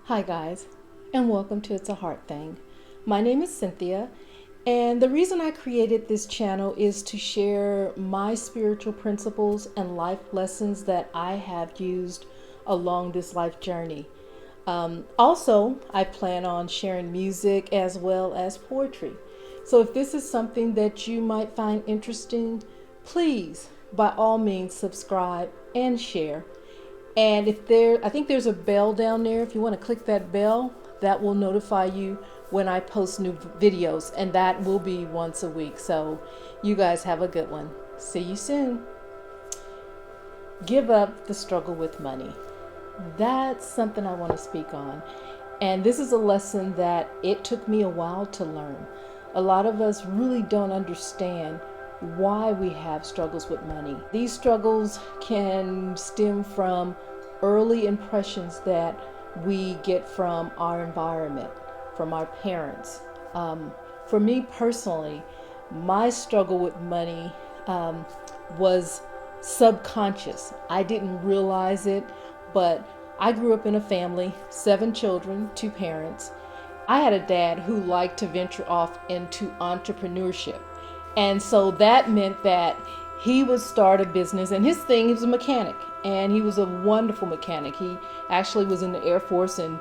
Hi, guys, and welcome to It's a Heart Thing. My name is Cynthia, and the reason I created this channel is to share my spiritual principles and life lessons that I have used along this life journey. Also, I plan on sharing music as well as poetry. So, if this is something that you might find interesting, please, by all means, subscribe and share. And I think there's a bell down there. If you want to click that bell, that will notify you when I post new videos, and that will be once a week. So you guys have a good one. See you soon. Give up the struggle with money. That's something I want to speak on. And this is a lesson that it took me a while to learn. A lot of us really don't understand why we have struggles with money. These struggles can stem from early impressions that we get from our environment, from our parents. For me personally, my struggle with money was subconscious. I didn't realize it, but I grew up in a family, 7 children, 2 parents. I had a dad who liked to venture off into entrepreneurship. And so that meant that he would start a business, and his thing, he was a mechanic, and he was a wonderful mechanic. He actually was in the Air Force and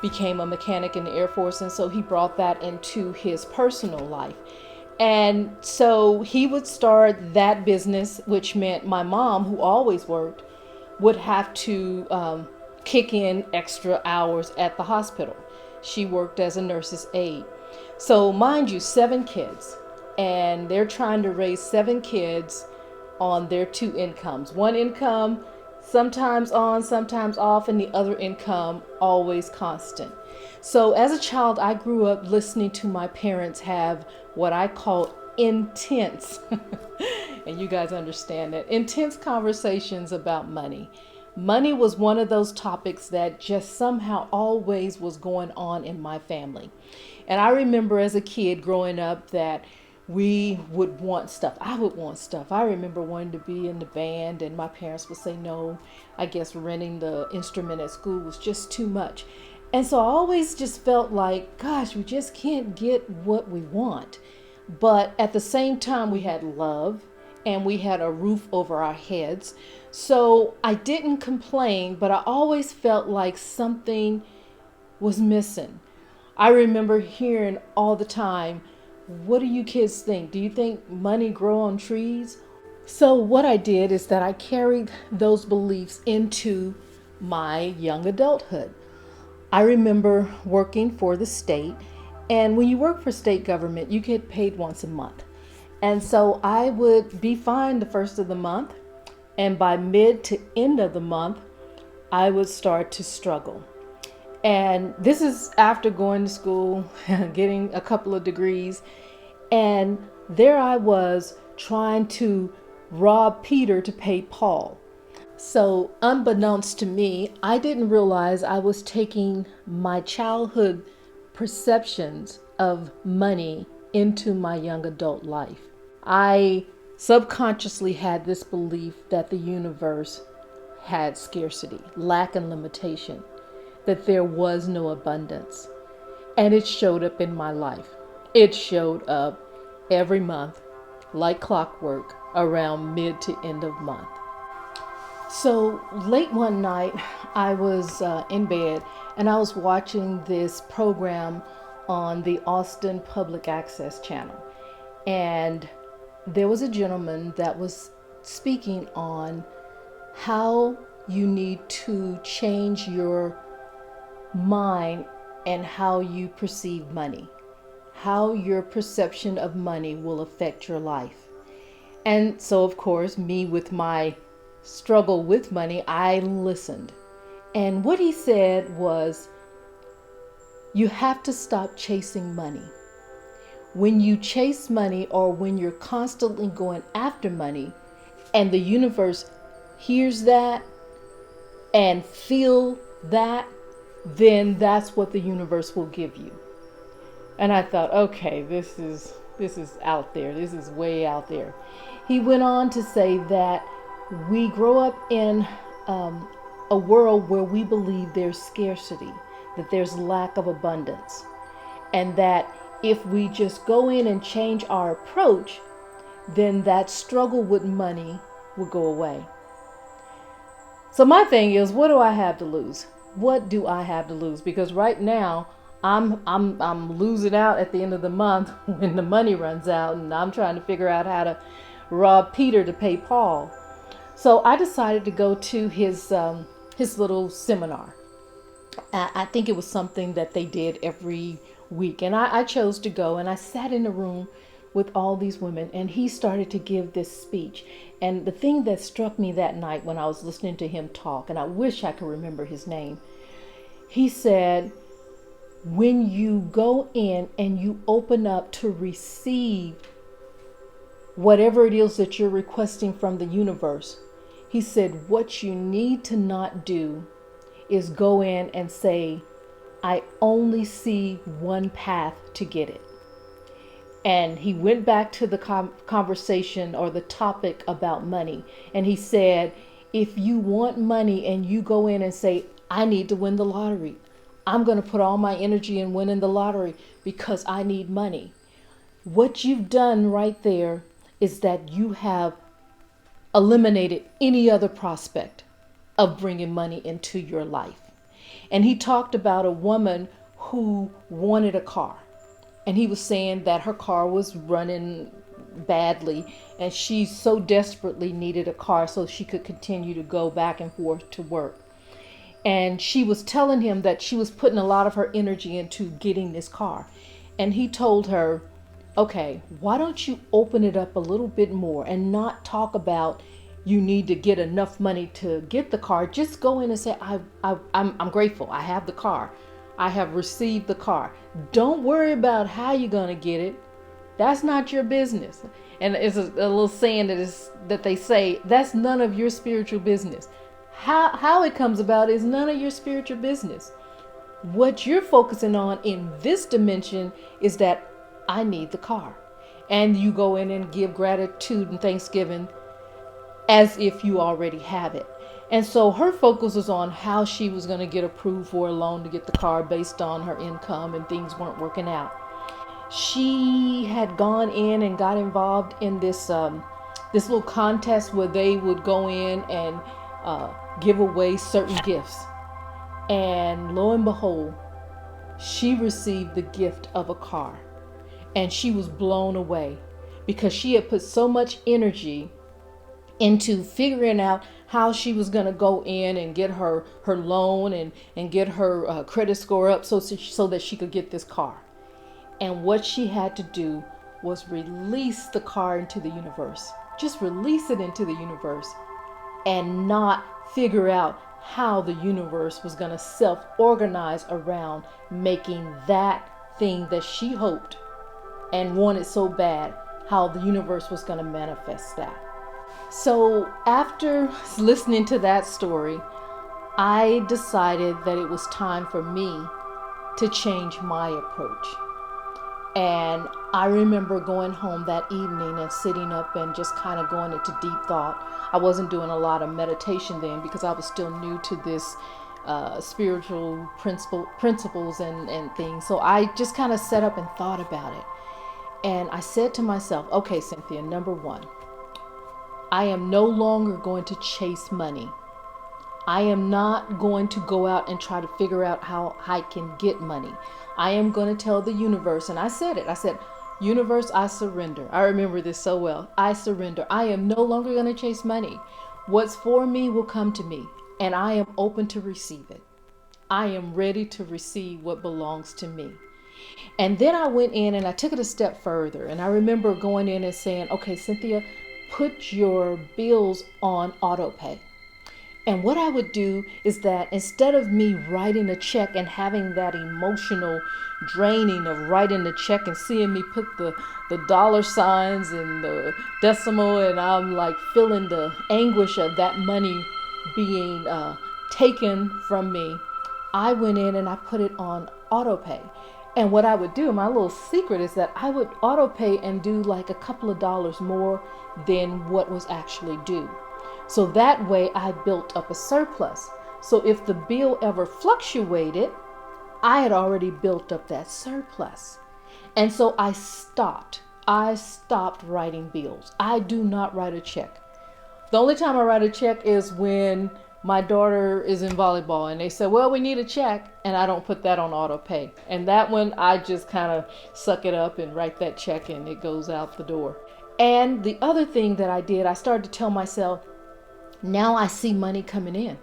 became a mechanic in the Air Force, and so he brought that into his personal life. And so he would start that business, which meant my mom, who always worked, would have to kick in extra hours at the hospital. She worked as a nurse's aide. So, mind you, 7 kids, and they're trying to raise 7 kids on their 2 incomes. One income sometimes on, sometimes off, and the other income always constant. So as a child, I grew up listening to my parents have what I call intense, and you guys understand that, intense conversations about money. Money was one of those topics that just somehow always was going on in my family. And I remember as a kid growing up that we would want stuff. I would want stuff. I remember wanting to be in the band, and my parents would say no. I guess renting the instrument at school was just too much. And so I always just felt like, gosh, we just can't get what we want. But at the same time, we had love and we had a roof over our heads. So I didn't complain, but I always felt like something was missing. I remember hearing all the time, what do you kids think? Do you think money grow on trees? So what I did is that I carried those beliefs into my young adulthood. I remember working for the state, and when you work for state government, you get paid once a month. And so I would be fine the first of the month, and by mid to end of the month, I would start to struggle. And this is after going to school, getting a couple of degrees, and there I was trying to rob Peter to pay Paul. So, unbeknownst to me, I didn't realize I was taking my childhood perceptions of money into my young adult life. I subconsciously had this belief that the universe had scarcity, lack, and limitation, that there was no abundance. And it showed up in my life. It showed up every month, like clockwork, around mid to end of month. So late one night, I was in bed and I was watching this program on the Austin Public Access Channel. And there was a gentleman that was speaking on how you need to change your mind and how you perceive money, how your perception of money will affect your life. And so, of course, me with my struggle with money, I listened. And what he said was, you have to stop chasing money. When you chase money, or when you're constantly going after money, and the universe hears that and feel that, then that's what the universe will give you. And I thought, okay, this is out there. This is way out there. He went on to say that we grow up in a world where we believe there's scarcity, that there's lack of abundance, and that if we just go in and change our approach, then that struggle with money will go away. So my thing is, what do I have to lose? What do I have to lose? Because right now I'm losing out at the end of the month when the money runs out, and I'm trying to figure out how to rob Peter to pay Paul. So I decided to go to his little seminar. I think it was something that they did every week, and I chose to go, and I sat in a room with all these women, and he started to give this speech. And the thing that struck me that night when I was listening to him talk, and I wish I could remember his name, he said, when you go in and you open up to receive whatever it is that you're requesting from the universe, he said, what you need to not do is go in and say, I only see one path to get it. And he went back to the conversation or the topic about money. And he said, if you want money and you go in and say, I need to win the lottery, I'm going to put all my energy in winning the lottery because I need money. What you've done right there is that you have eliminated any other prospect of bringing money into your life. And he talked about a woman who wanted a car. And he was saying that her car was running badly and she so desperately needed a car so she could continue to go back and forth to work. And she was telling him that she was putting a lot of her energy into getting this car. And he told her, okay, why don't you open it up a little bit more and not talk about you need to get enough money to get the car. Just go in and say, I'm grateful. I have the car. I have received the car. Don't worry about how you're going to get it. That's not your business. And it's a little saying that they say, that's none of your spiritual business. How it comes about is none of your spiritual business. What you're focusing on in this dimension is that I need the car. And you go in and give gratitude and thanksgiving as if you already have it. And so her focus was on how she was going to get approved for a loan to get the car based on her income, and things weren't working out. She had gone in and got involved in this little contest where they would go in and give away certain gifts. And lo and behold, she received the gift of a car. And she was blown away because she had put so much energy into figuring out how she was going to go in and get her loan and get her credit score up so that she could get this car. And what she had to do was release the car into the universe. Just release it into the universe and not figure out how the universe was going to self-organize around making that thing that she hoped and wanted so bad, how the universe was going to manifest that. So after listening to that story, I decided that it was time for me to change my approach. And I remember going home that evening and sitting up and just kind of going into deep thought. I wasn't doing a lot of meditation then because I was still new to this spiritual principles and things. So I just kind of sat up and thought about it. And I said to myself, okay, Cynthia, number one, I am no longer going to chase money. I am not going to go out and try to figure out how I can get money. I am going to tell the universe, and I said it. I said, universe, I surrender. I remember this so well. I surrender. I am no longer going to chase money. What's for me will come to me, and I am open to receive it. I am ready to receive what belongs to me. And then I went in and I took it a step further. And I remember going in and saying, okay, Cynthia, put your bills on auto pay. And what I would do is that instead of me writing a check and having that emotional draining of writing the check and seeing me put the dollar signs and the decimal, and I'm like feeling the anguish of that money being taken from me, I went in and I put it on auto pay. And what I would do, my little secret is that I would auto pay and do like a couple of dollars more than what was actually due. So that way I built up a surplus. So if the bill ever fluctuated, I had already built up that surplus. And so I stopped. I stopped writing bills. I do not write a check. The only time I write a check is when my daughter is in volleyball and they say, well, we need a check, and I don't put that on auto pay. And that one, I just kind of suck it up and write that check and it goes out the door. And the other thing that I did, I started to tell myself, now I see money coming in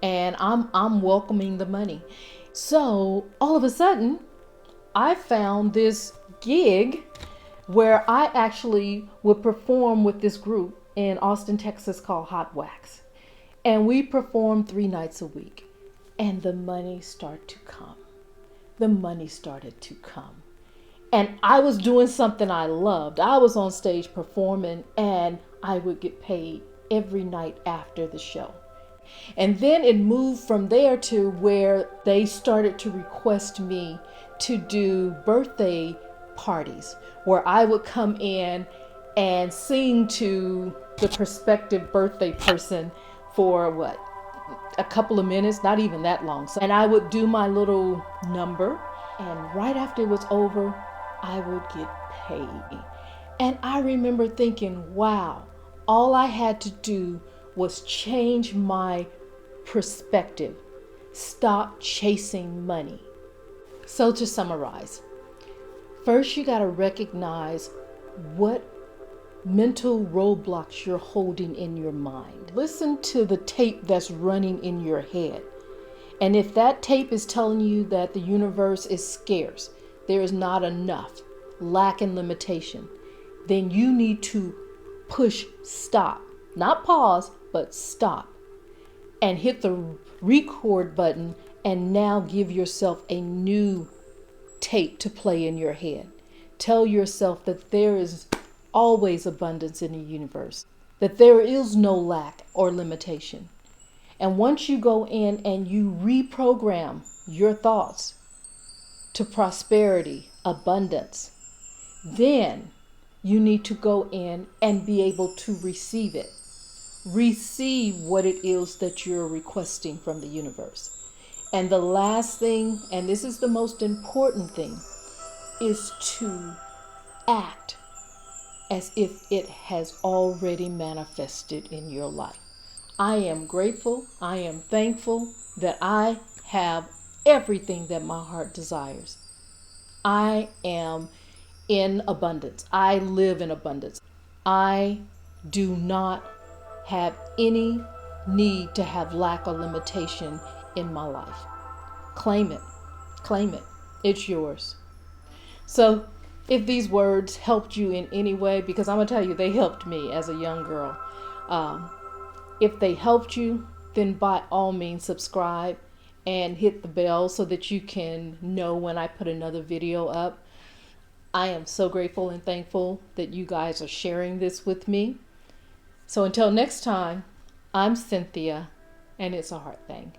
and I'm welcoming the money. So all of a sudden, I found this gig where I actually would perform with this group in Austin, Texas called Hot Wax. And we performed 3 nights a week. And the money started to come. The money started to come. And I was doing something I loved. I was on stage performing, and I would get paid every night after the show. And then it moved from there to where they started to request me to do birthday parties, where I would come in and sing to the prospective birthday person for a couple of minutes, not even that long. And I would do my little number, and right after it was over, I would get paid. And I remember thinking, wow, all I had to do was change my perspective, stop chasing money. So to summarize, first you got to recognize what mental roadblocks you're holding in your mind. Listen to the tape that's running in your head. And if that tape is telling you that the universe is scarce, there is not enough, lack and limitation, then you need to push stop. Not pause, but stop. And hit the record button and now give yourself a new tape to play in your head. Tell yourself that there is always abundance in the universe, that there is no lack or limitation. And once you go in and you reprogram your thoughts to prosperity, abundance, then you need to go in and be able to receive it. Receive what it is that you're requesting from the universe. And the last thing, and this is the most important thing, is to act as if it has already manifested in your life. I am grateful, I am thankful that I have everything that my heart desires. I am in abundance. I live in abundance. I do not have any need to have lack or limitation in my life. Claim it. Claim it. It's yours. So if these words helped you in any way, because I'm going to tell you, they helped me as a young girl. If they helped you, then by all means subscribe and hit the bell so that you can know when I put another video up. I am so grateful and thankful that you guys are sharing this with me. So until next time, I'm Cynthia, and it's a heart thing.